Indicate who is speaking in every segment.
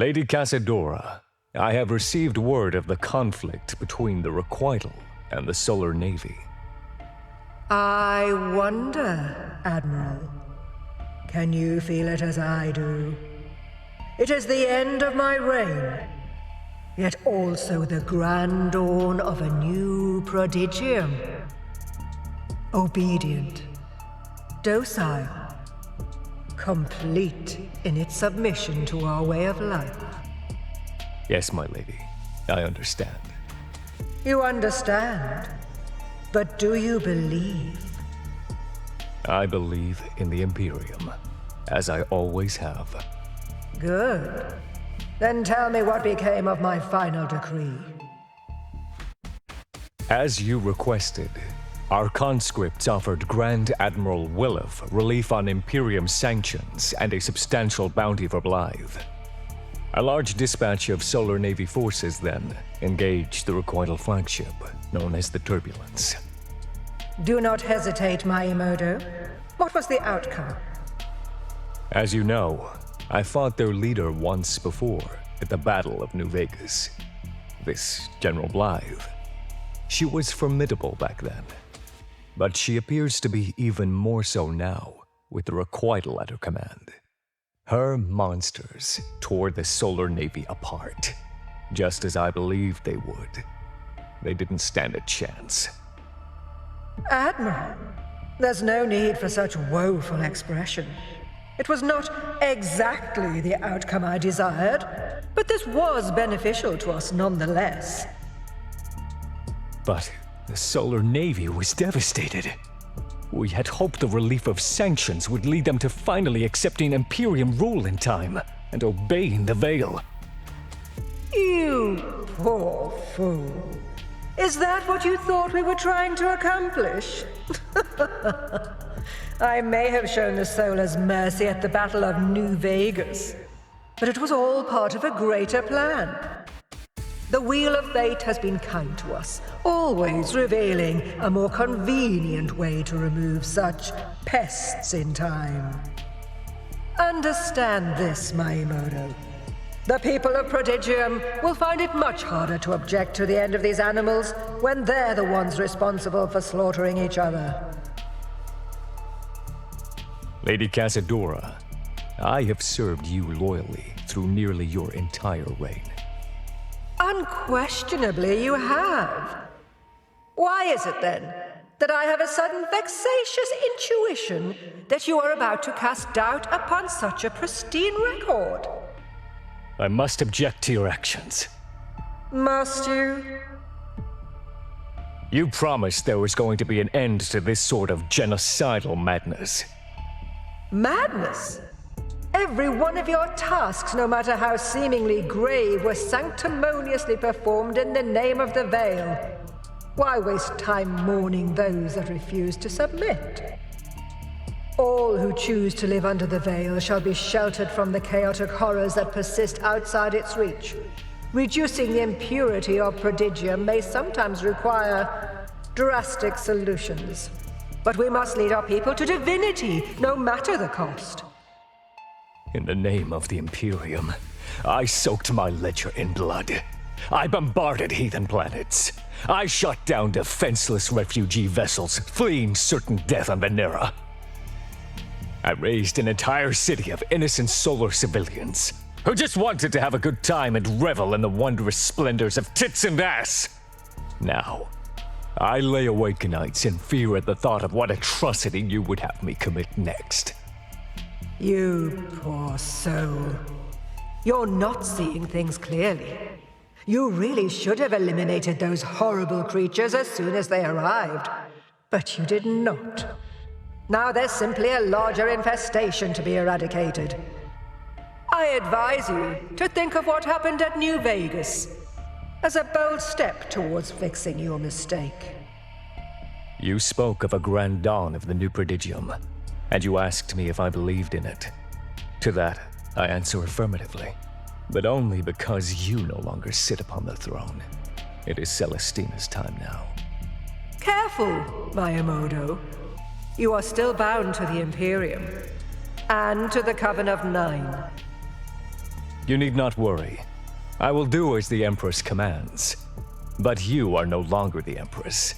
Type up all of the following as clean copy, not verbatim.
Speaker 1: Lady Kасидора, I have received word of the conflict between the Requital and the Solar Navy.
Speaker 2: I wonder, Admiral. Can you feel it as I do? It is the end of my reign, yet also the grand dawn of a new prodigium. Obedient, docile, complete in its submission to our way of life.
Speaker 1: Yes, my lady, I understand.
Speaker 2: You understand, but do you believe?
Speaker 1: I believe in the Imperium, as I always have.
Speaker 2: Good. Then tell me what became of my final decree.
Speaker 1: As you requested, our conscripts offered Grand Admiral Williff relief on Imperium sanctions and a substantial bounty for Blythe. A large dispatch of Solar Navy forces then engaged the Requital flagship, known as the Turbulence.
Speaker 2: Do not hesitate, Maimoto. What was the outcome?
Speaker 1: As you know, I fought their leader once before at the Battle of New Vegas. This General Blythe. She was formidable back then, but she appears to be even more so now with the Requital at her command. Her monsters tore the Solar Navy apart, just as I believed they would. They didn't stand a chance.
Speaker 2: Admiral, there's no need for such woeful expression. It was not exactly the outcome I desired, but this was beneficial to us nonetheless.
Speaker 1: But the Solar Navy was devastated. We had hoped the relief of sanctions would lead them to finally accepting Imperium rule in time and obeying the Veil.
Speaker 2: You poor fool. Is that what you thought we were trying to accomplish? I may have shown the Solars mercy at the Battle of New Vegas, but it was all part of a greater plan. The Wheel of Fate has been kind to us, always revealing a more convenient way to remove such pests in time. Understand this, Maimoto. The people of Prodigium will find it much harder to object to the end of these animals when they're the ones responsible for slaughtering each other.
Speaker 1: Lady Kасidora, I have served you loyally through nearly your entire reign.
Speaker 2: Unquestionably you have. Why is it then that I have a sudden vexatious intuition that you are about to cast doubt upon such a pristine record?
Speaker 1: I must object to your actions.
Speaker 2: Must you?
Speaker 1: You promised there was going to be an end to this sort of genocidal madness.
Speaker 2: Madness? Every one of your tasks, no matter how seemingly grave, was sanctimoniously performed in the name of the Veil. Why waste time mourning those that refuse to submit? All who choose to live under the Veil shall be sheltered from the chaotic horrors that persist outside its reach. Reducing the impurity of Prodigium may sometimes require drastic solutions. But we must lead our people to divinity, no matter the cost.
Speaker 1: In the name of the Imperium, I soaked my ledger in blood. I bombarded heathen planets. I shot down defenseless refugee vessels fleeing certain death on Venera. I raised an entire city of innocent solar civilians who just wanted to have a good time and revel in the wondrous splendors of tits and ass. Now, I lay awake nights in fear at the thought of what atrocity you would have me commit next.
Speaker 2: You poor soul. You're not seeing things clearly. You really should have eliminated those horrible creatures as soon as they arrived. But you did not. Now there's simply a larger infestation to be eradicated. I advise you to think of what happened at New Vegas as a bold step towards fixing your mistake.
Speaker 1: You spoke of a grand dawn of the new prodigium, and you asked me if I believed in it. To that, I answer affirmatively, but only because you no longer sit upon the throne. It is Celestina's time now.
Speaker 2: Careful, Miyamoto. You are still bound to the Imperium, and to the Coven of Nine.
Speaker 1: You need not worry. I will do as the Empress commands. But you are no longer the Empress,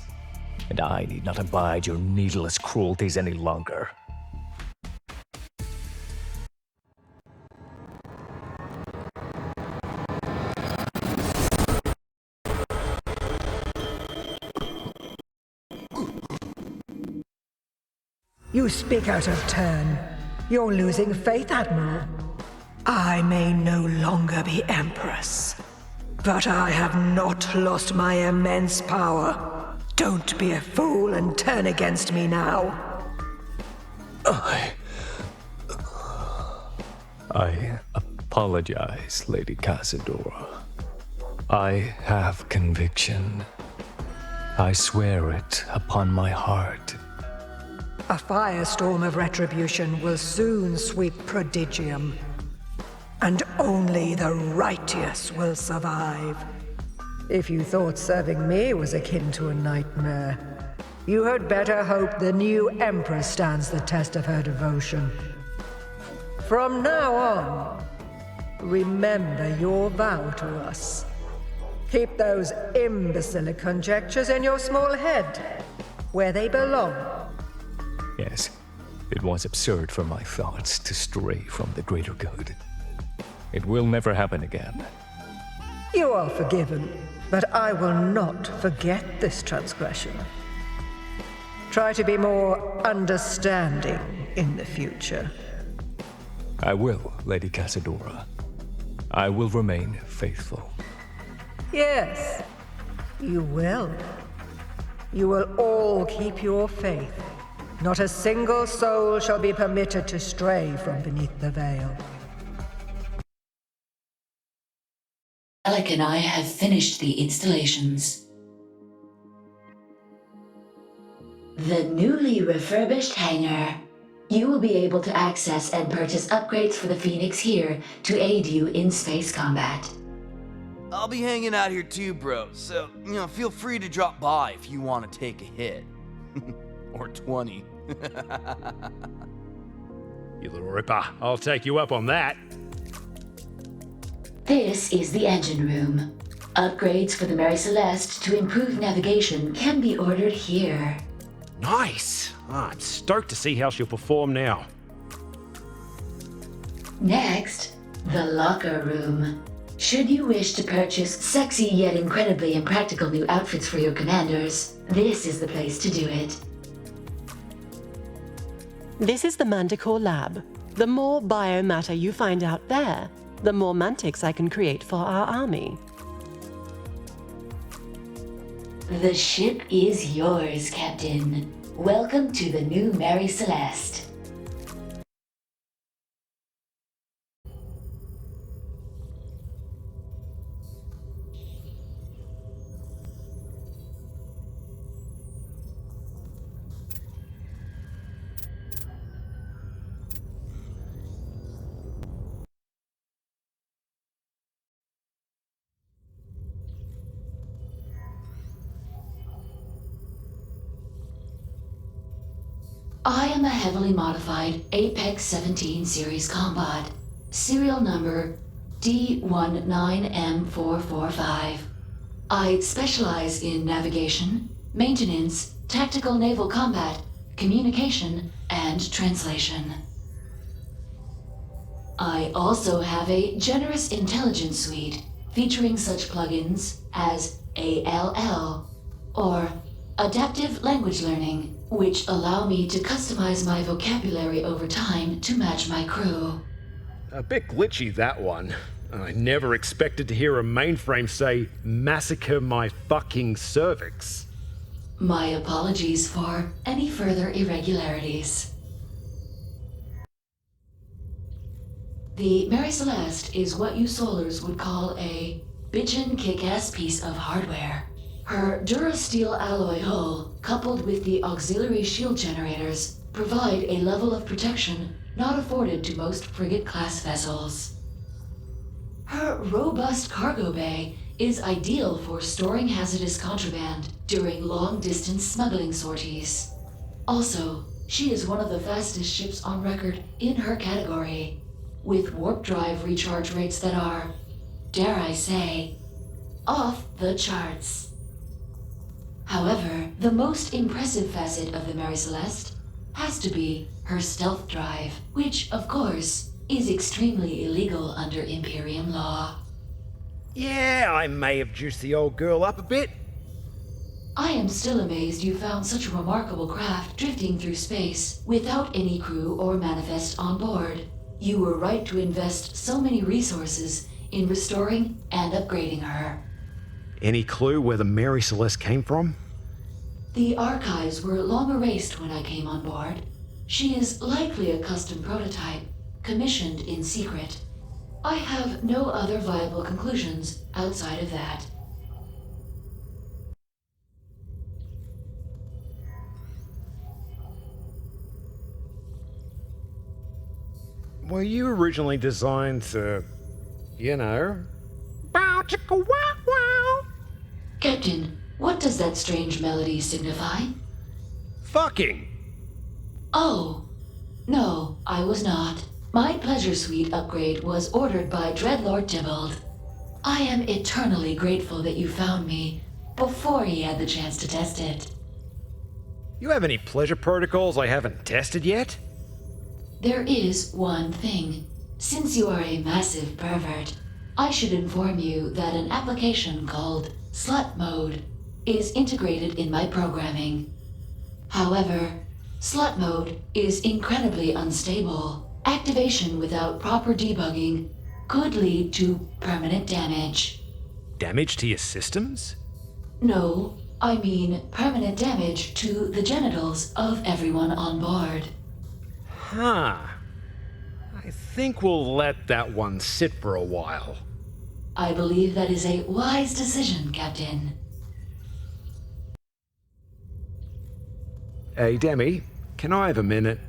Speaker 1: and I need not abide your needless cruelties any longer.
Speaker 2: You speak out of turn. You're losing faith, Admiral. I may no longer be Empress, but I have not lost my immense power. Don't be a fool and turn against me now.
Speaker 1: I apologize, Lady Kazadora. I have conviction. I swear it upon my heart.
Speaker 2: A firestorm of retribution will soon sweep Prodigium, and only the righteous will survive. If you thought serving me was akin to a nightmare, you had better hope the new Empress stands the test of her devotion. From now on, remember your vow to us. Keep those imbecile conjectures in your small head, where they belong.
Speaker 1: Yes, it was absurd for my thoughts to stray from the greater good. It will never happen again.
Speaker 2: You are forgiven, but I will not forget this transgression. Try to be more understanding in the future.
Speaker 1: I will, Lady Kazadora. I will remain faithful.
Speaker 2: Yes, you will. You will all keep your faith. Not a single soul shall be permitted to stray from beneath the veil.
Speaker 3: Alec and I have finished the installations. The newly refurbished hangar. You will be able to access and purchase upgrades for the Phoenix here to aid you in space combat.
Speaker 4: I'll be hanging out here too, bro, so, feel free to drop by if you want to take a hit. Or 20.
Speaker 5: You little ripper, I'll take you up on that.
Speaker 3: This is the engine room. Upgrades for the Mary Celeste to improve navigation can be ordered here.
Speaker 5: Nice! I'm stoked to see how she'll perform now.
Speaker 3: Next, the locker room. Should you wish to purchase sexy yet incredibly impractical new outfits for your commanders, this is the place to do it.
Speaker 6: This is the Manticore Lab. The more biomatter you find out there, the more mantics I can create for our army.
Speaker 3: The ship is yours, Captain. Welcome to the new Mary Celeste. I am a heavily modified Apex 17 series combat, serial number D19M445. I specialize in navigation, maintenance, tactical naval combat, communication, and translation. I also have a generous intelligence suite featuring such plugins as ALL or Adaptive Language Learning, which allow me to customize my vocabulary over time to match my crew.
Speaker 5: A bit glitchy, that one. I never expected to hear a mainframe say, "Massacre my fucking cervix."
Speaker 3: My apologies for any further irregularities. The Mary Celeste is what you Solars would call a bitchin' kick-ass piece of hardware. Her Durasteel alloy hull, coupled with the auxiliary shield generators, provide a level of protection not afforded to most frigate-class vessels. Her robust cargo bay is ideal for storing hazardous contraband during long-distance smuggling sorties. Also, she is one of the fastest ships on record in her category. with warp drive recharge rates that are, dare I say, off the charts. However, the most impressive facet of the Mary Celeste has to be her stealth drive, which, of course, is extremely illegal under Imperium law.
Speaker 5: Yeah, I may have juiced the old girl up a bit.
Speaker 3: I am still amazed you found such a remarkable craft drifting through space without any crew or manifest on board. You were right to invest so many resources in restoring and upgrading her.
Speaker 5: Any clue where the Mary Celeste came from?
Speaker 3: The archives were long erased when I came on board. She is likely a custom prototype, commissioned in secret. I have no other viable conclusions outside of that.
Speaker 5: Were you originally designed to, you know, bow chicka wow wow?
Speaker 3: Captain, what does that strange melody signify?
Speaker 5: Fucking!
Speaker 3: Oh, no, I was not. My Pleasure Suite upgrade was ordered by Dreadlord Tybalt. I am eternally grateful that you found me before he had the chance to test it.
Speaker 5: You have any pleasure protocols I haven't tested yet?
Speaker 3: There is one thing. Since you are a massive pervert, I should inform you that an application called Slut Mode is integrated in my programming. However, Slut Mode is incredibly unstable. Activation without proper debugging could lead to permanent damage.
Speaker 5: Damage to your systems?
Speaker 3: No, I mean permanent damage to the genitals of everyone on board.
Speaker 5: Huh. I think we'll let that one sit for a while.
Speaker 3: I believe that is a wise decision, Captain.
Speaker 5: Hey, Demi, can I have a minute?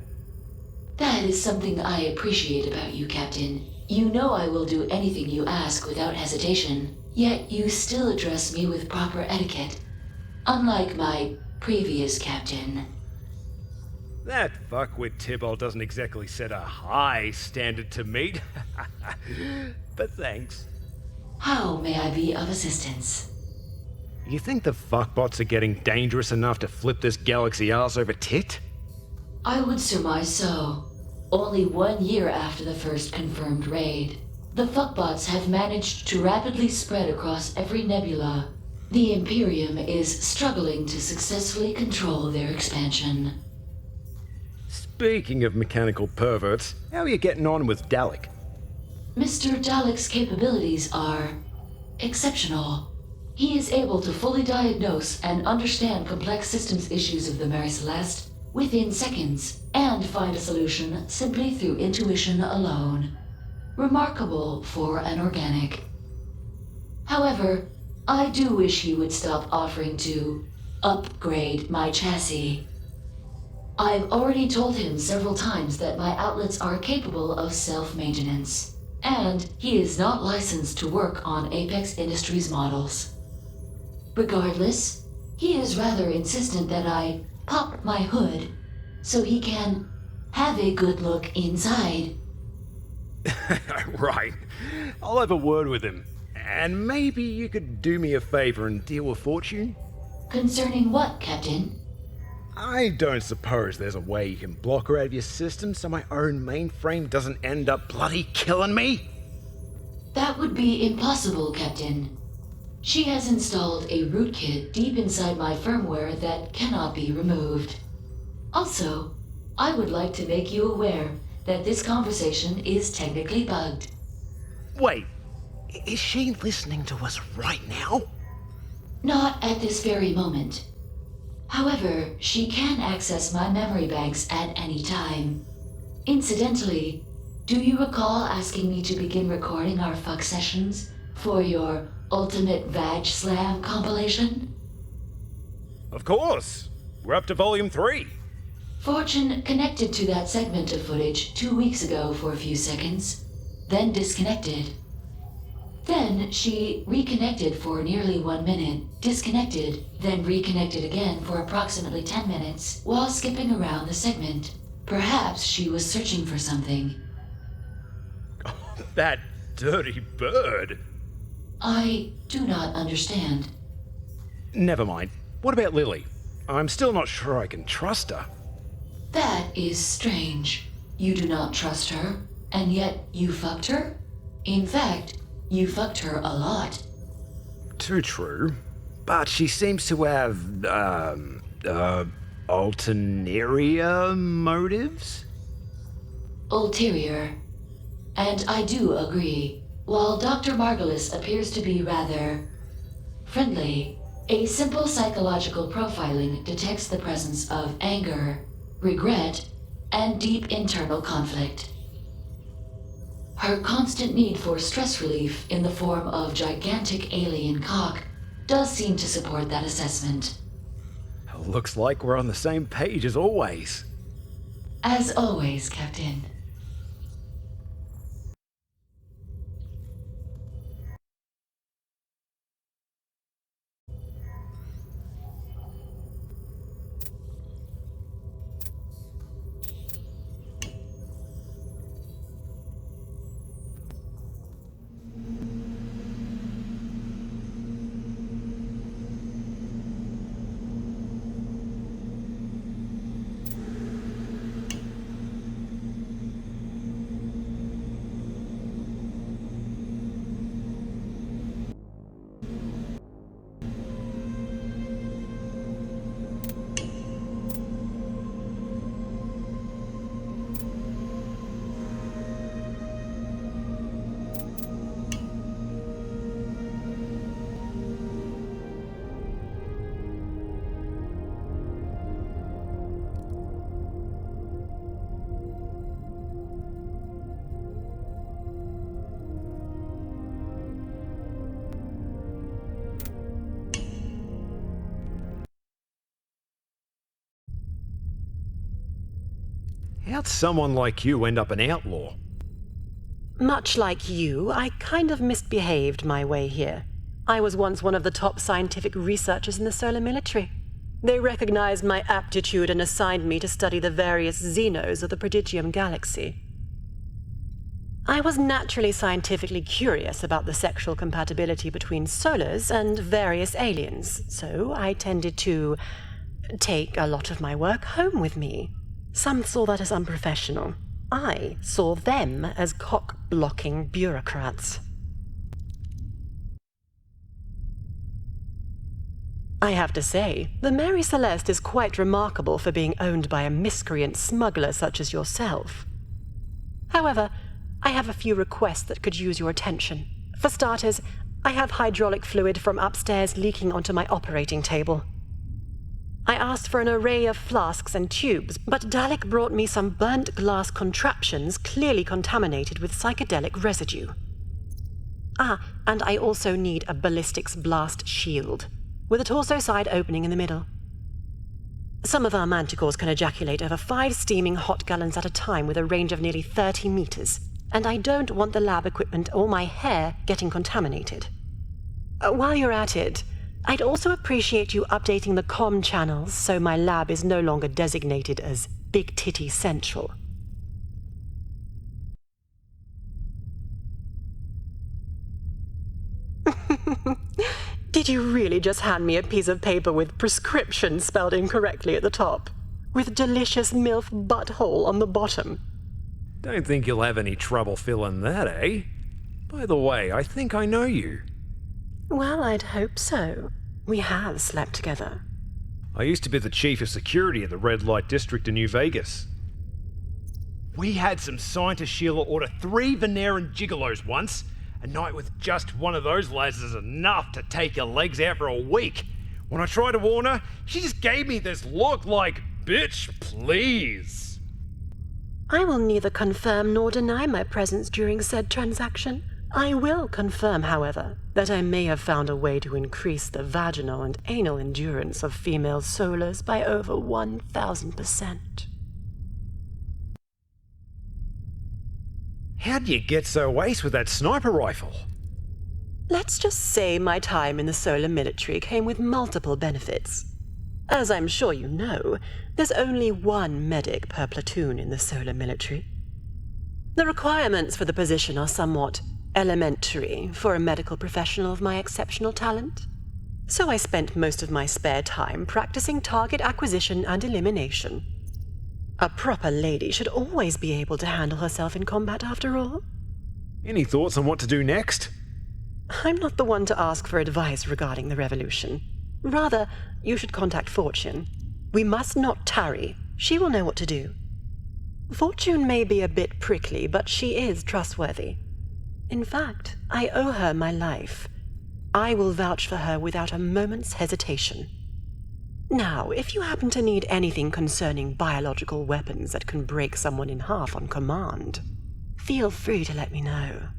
Speaker 3: That is something I appreciate about you, Captain. You know I will do anything you ask without hesitation, yet you still address me with proper etiquette. Unlike my previous captain.
Speaker 5: That fuckwit Tybalt doesn't exactly set a high standard to meet. But thanks.
Speaker 3: How may I be of assistance?
Speaker 5: You think the fuckbots are getting dangerous enough to flip this galaxy arse over tit?
Speaker 3: I would surmise so. Only 1 year after the first confirmed raid, the fuckbots have managed to rapidly spread across every nebula. The Imperium is struggling to successfully control their expansion.
Speaker 5: Speaking of mechanical perverts, how are you getting on with Dalek?
Speaker 3: Mr. Dalek's capabilities are exceptional. He is able to fully diagnose and understand complex systems issues of the Mary Celeste within seconds and find a solution simply through intuition alone. Remarkable for an organic. However, I do wish he would stop offering to upgrade my chassis. I've already told him several times that my outlets are capable of self-maintenance, and he is not licensed to work on Apex Industries models. Regardless, he is rather insistent that I pop my hood so he can have a good look inside.
Speaker 5: Right. I'll have a word with him. And maybe you could do me a favor and deal with Fortune?
Speaker 3: Concerning what, Captain?
Speaker 5: I don't suppose there's a way you can block her out of your system so my own mainframe doesn't end up bloody killing me?
Speaker 3: That would be impossible, Captain. She has installed a rootkit deep inside my firmware that cannot be removed. Also, I would like to make you aware that this conversation is technically bugged.
Speaker 5: Wait, is she listening to us right now?
Speaker 3: Not at this very moment. However, she can access my memory banks at any time. Incidentally, do you recall asking me to begin recording our fuck sessions for your Ultimate Vag Slam compilation?
Speaker 5: Of course. We're up to volume 3.
Speaker 3: Fortune connected to that segment of footage 2 weeks ago for a few seconds, then disconnected. Then she reconnected for nearly 1 minute, disconnected, then reconnected again for approximately 10 minutes while skipping around the segment. Perhaps she was searching for something.
Speaker 5: That dirty bird.
Speaker 3: I do not understand.
Speaker 5: Never mind. What about Lily? I'm still not sure I can trust her.
Speaker 3: That is strange. You do not trust her, and yet you fucked her? In fact, you fucked her a lot.
Speaker 5: Too true. But she seems to have, ulterior motives?
Speaker 3: Ulterior. And I do agree. While Dr. Margulis appears to be rather friendly, a simple psychological profiling detects the presence of anger, regret, and deep internal conflict. Her constant need for stress relief in the form of gigantic alien cock does seem to support that assessment.
Speaker 5: Looks like we're on the same page as always.
Speaker 3: As always, Captain.
Speaker 5: How'd someone like you end up an outlaw?
Speaker 6: Much like you, I kind of misbehaved my way here. I was once one of the top scientific researchers in the solar military. They recognized my aptitude and assigned me to study the various xenos of the Prodigium galaxy. I was naturally scientifically curious about the sexual compatibility between solars and various aliens, so I tended to take a lot of my work home with me. Some saw that as unprofessional. I saw them as cock-blocking bureaucrats. I have to say, the Mary Celeste is quite remarkable for being owned by a miscreant smuggler such as yourself. However, I have a few requests that could use your attention. For starters, I have hydraulic fluid from upstairs leaking onto my operating table. I asked for an array of flasks and tubes, but Dalek brought me some burnt glass contraptions clearly contaminated with psychedelic residue. And I also need a ballistics blast shield, with a torso side opening in the middle. Some of our manticores can ejaculate over 5 steaming hot gallons at a time with a range of nearly 30 meters, and I don't want the lab equipment or my hair getting contaminated. While you're at it, I'd also appreciate you updating the comm channels so my lab is no longer designated as Big Titty Central. Did you really just hand me a piece of paper with prescription spelled incorrectly at the top, with delicious MILF butthole on the bottom?
Speaker 5: Don't think you'll have any trouble filling that, eh? By the way, I think I know you.
Speaker 6: Well, I'd hope so. We have slept together.
Speaker 5: I used to be the chief of security at the Red Light District in New Vegas. We had some scientist Sheila order 3 Veneran gigolos once. A night with just one of those lads is enough to take your legs out for a week. When I tried to warn her, she just gave me this look like, bitch, please.
Speaker 6: I will neither confirm nor deny my presence during said transaction. I will confirm, however, that I may have found a way to increase the vaginal and anal endurance of female solars by over 1,000%.
Speaker 5: How'd you get so ace with that sniper rifle?
Speaker 6: Let's just say my time in the solar military came with multiple benefits. As I'm sure you know, there's only one medic per platoon in the solar military. The requirements for the position are somewhat elementary for a medical professional of my exceptional talent. So I spent most of my spare time practicing target acquisition and elimination. A proper lady should always be able to handle herself in combat, after all.
Speaker 5: Any thoughts on what to do next?
Speaker 6: I'm not the one to ask for advice regarding the revolution. Rather, you should contact Fortune. We must not tarry. She will know what to do. Fortune may be a bit prickly, but she is trustworthy. In fact, I owe her my life. I will vouch for her without a moment's hesitation. Now, if you happen to need anything concerning biological weapons that can break someone in half on command, feel free to let me know.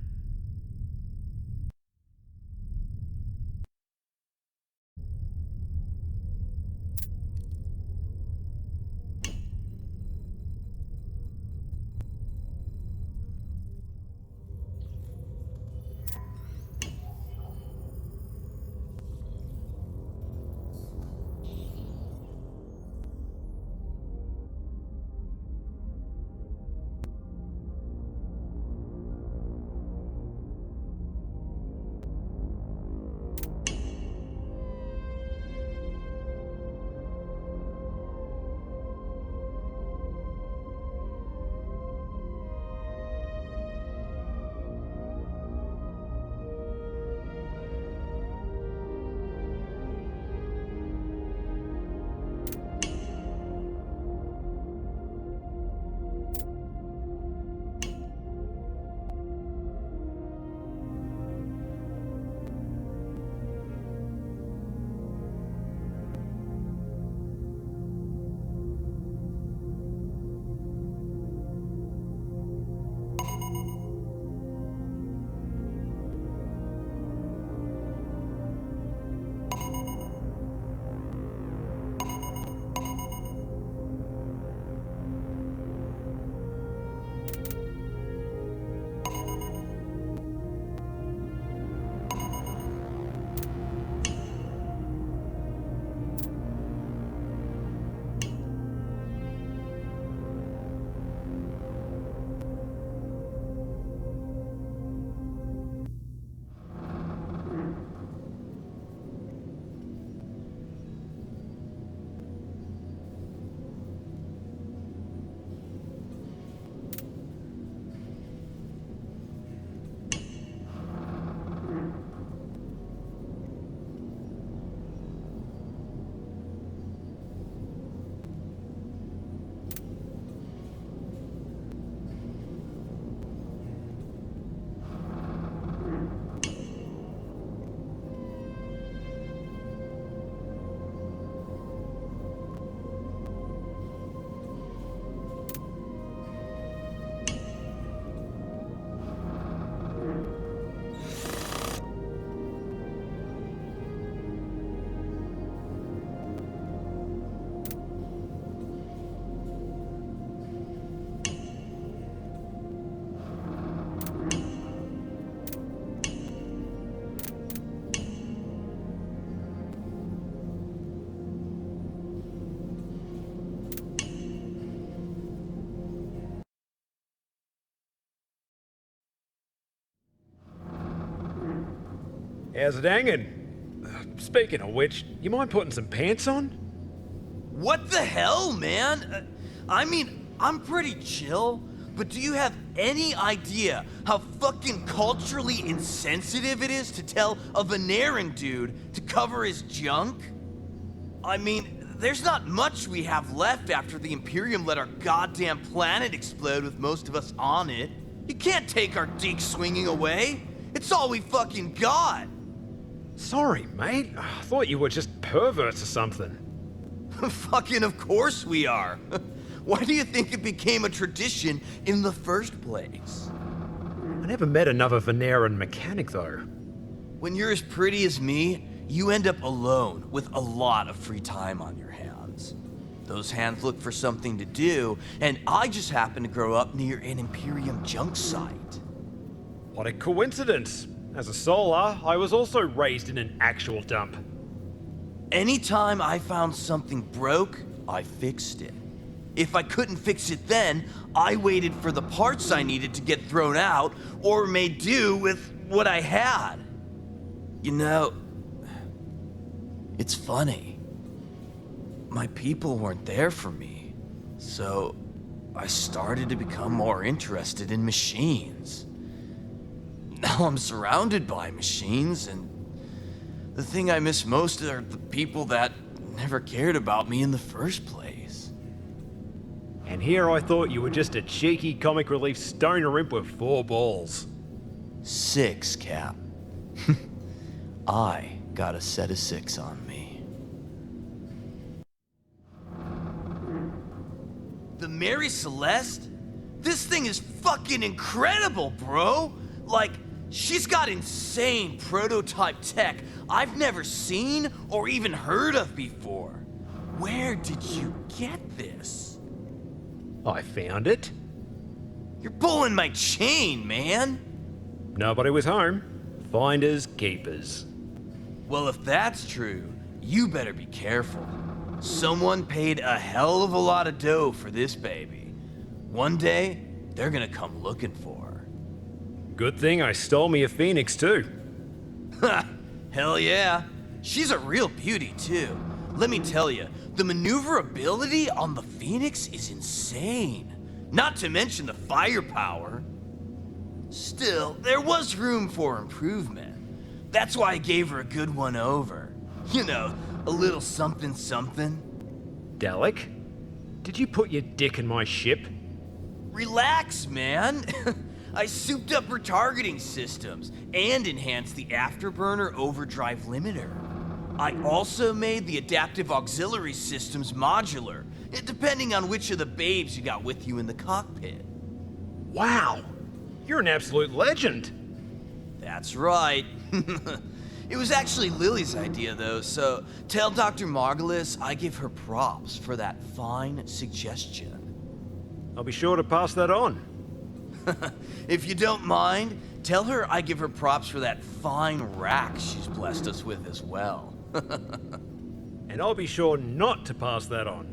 Speaker 5: How's it hanging? Speaking of which, you mind putting some pants on?
Speaker 4: What the hell, man? I mean, I'm pretty chill, but do you have any idea how fucking culturally insensitive it is to tell a Veneran dude to cover his junk? I mean, there's not much we have left after the Imperium let our goddamn planet explode with most of us on it. You can't take our dick swinging away. It's all we fucking got.
Speaker 5: Sorry, mate. I thought you were just perverts or something.
Speaker 4: Fucking of course we are. Why do you think it became a tradition in the first place?
Speaker 5: I never met another Veneran mechanic, though.
Speaker 4: When you're as pretty as me, you end up alone with a lot of free time on your hands. Those hands look for something to do, and I just happen to grow up near an Imperium junk site.
Speaker 5: What a coincidence. As a Solar, I was also raised in an actual dump.
Speaker 4: Anytime I found something broke, I fixed it. If I couldn't fix it then, I waited for the parts I needed to get thrown out or made do with what I had. You know, it's funny. My people weren't there for me, so I started to become more interested in machines. Now I'm surrounded by machines, and the thing I miss most are the people that never cared about me in the first place.
Speaker 5: And here I thought you were just a cheeky comic relief stoner imp with 4 balls.
Speaker 4: 6, Cap. I got a set of 6 on me. The Mary Celeste? This thing is fucking incredible, bro! Like, she's got insane prototype tech I've never seen or even heard of before. Where did you get this?
Speaker 5: I found it.
Speaker 4: You're pulling my chain, man.
Speaker 5: Nobody was home. Finders, keepers.
Speaker 4: Well, if that's true, you better be careful. Someone paid a hell of a lot of dough for this baby. One day, they're gonna come looking for her.
Speaker 5: Good thing I stole me a Phoenix too.
Speaker 4: Ha! Hell yeah. She's a real beauty too. Let me tell you, the maneuverability on the Phoenix is insane. Not to mention the firepower. Still, there was room for improvement. That's why I gave her a good one over. You know, a little something something.
Speaker 5: Dalek, did you put your dick in my ship?
Speaker 4: Relax, man. I souped up her targeting systems and enhanced the afterburner overdrive limiter. I also made the adaptive auxiliary systems modular, depending on which of the babes you got with you in the cockpit.
Speaker 5: Wow, you're an absolute legend.
Speaker 4: That's right. It was actually Lily's idea, though, so tell Dr. Margulis I give her props for that fine suggestion.
Speaker 5: I'll be sure to pass that on.
Speaker 4: If you don't mind, tell her I give her props for that fine rack she's blessed us with as well.
Speaker 5: And I'll be sure not to pass that on.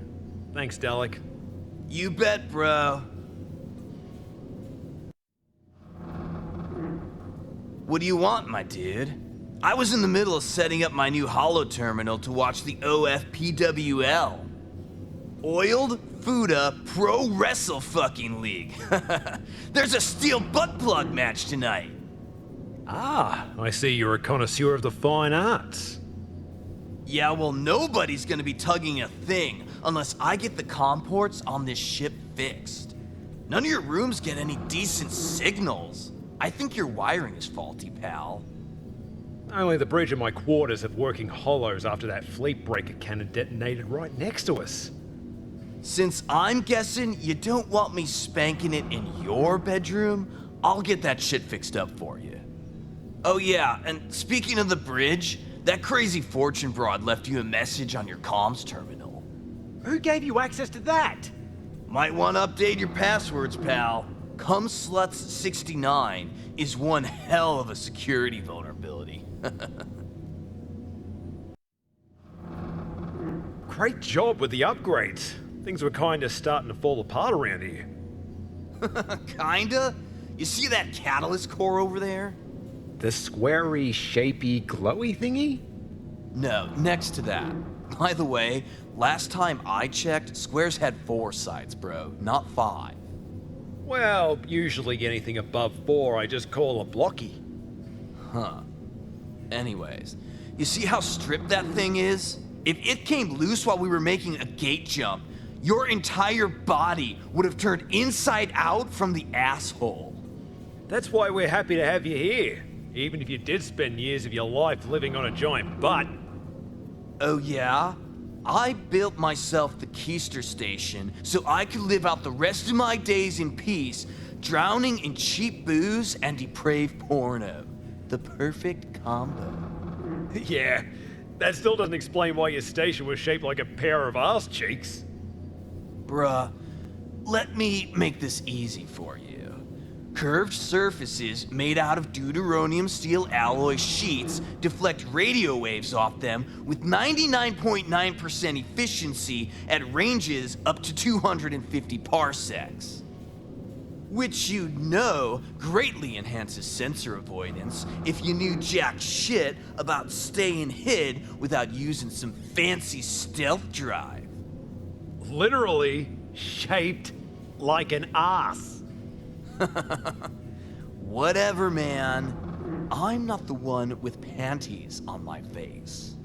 Speaker 5: Thanks, Dalek.
Speaker 4: You bet, bro. What do you want, my dude? I was in the middle of setting up my new holo terminal to watch the OFPWL. Oiled Fuda Pro Wrestle fucking League. There's a steel butt plug match tonight.
Speaker 5: Ah, I see you're a connoisseur of the fine arts.
Speaker 4: Yeah, well, nobody's gonna be tugging a thing unless I get the COM ports on this ship fixed. None of your rooms get any decent signals. I think your wiring is faulty, pal.
Speaker 5: Only the bridge of my quarters have working hollows after that fleet breaker cannon detonated right next to us.
Speaker 4: Since I'm guessing you don't want me spanking it in your bedroom, I'll get that shit fixed up for you. Oh yeah, and speaking of the bridge, that crazy fortune broad left you a message on your comms terminal.
Speaker 5: Who gave you access to that?
Speaker 4: Might want to update your passwords, pal. Cumsluts69 is one hell of a security vulnerability.
Speaker 5: Great job with the upgrades. Things were kinda starting to fall apart around here.
Speaker 4: Kinda? You see that catalyst core over there?
Speaker 5: The squarey, shapy, glowy thingy?
Speaker 4: No, next to that. By the way, last time I checked, squares had 4 sides, bro, not 5.
Speaker 5: Well, usually anything above 4 I just call a blocky.
Speaker 4: Huh. Anyways, you see how stripped that thing is? If it came loose while we were making a gate jump, your entire body would have turned inside out from the asshole.
Speaker 5: That's why we're happy to have you here, even if you did spend years of your life living on a giant butt.
Speaker 4: Oh yeah? I built myself the Keister Station so I could live out the rest of my days in peace, drowning in cheap booze and depraved porno. The perfect combo.
Speaker 5: Yeah, that still doesn't explain why your station was shaped like a pair of ass cheeks.
Speaker 4: Bruh, let me make this easy for you. Curved surfaces made out of deuteronium steel alloy sheets deflect radio waves off them with 99.9% efficiency at ranges up to 250 parsecs. Which you know greatly enhances sensor avoidance if you knew jack shit about staying hid without using some fancy stealth drive.
Speaker 5: Literally shaped like an ass.
Speaker 4: Whatever, man. I'm not the one with panties on my face.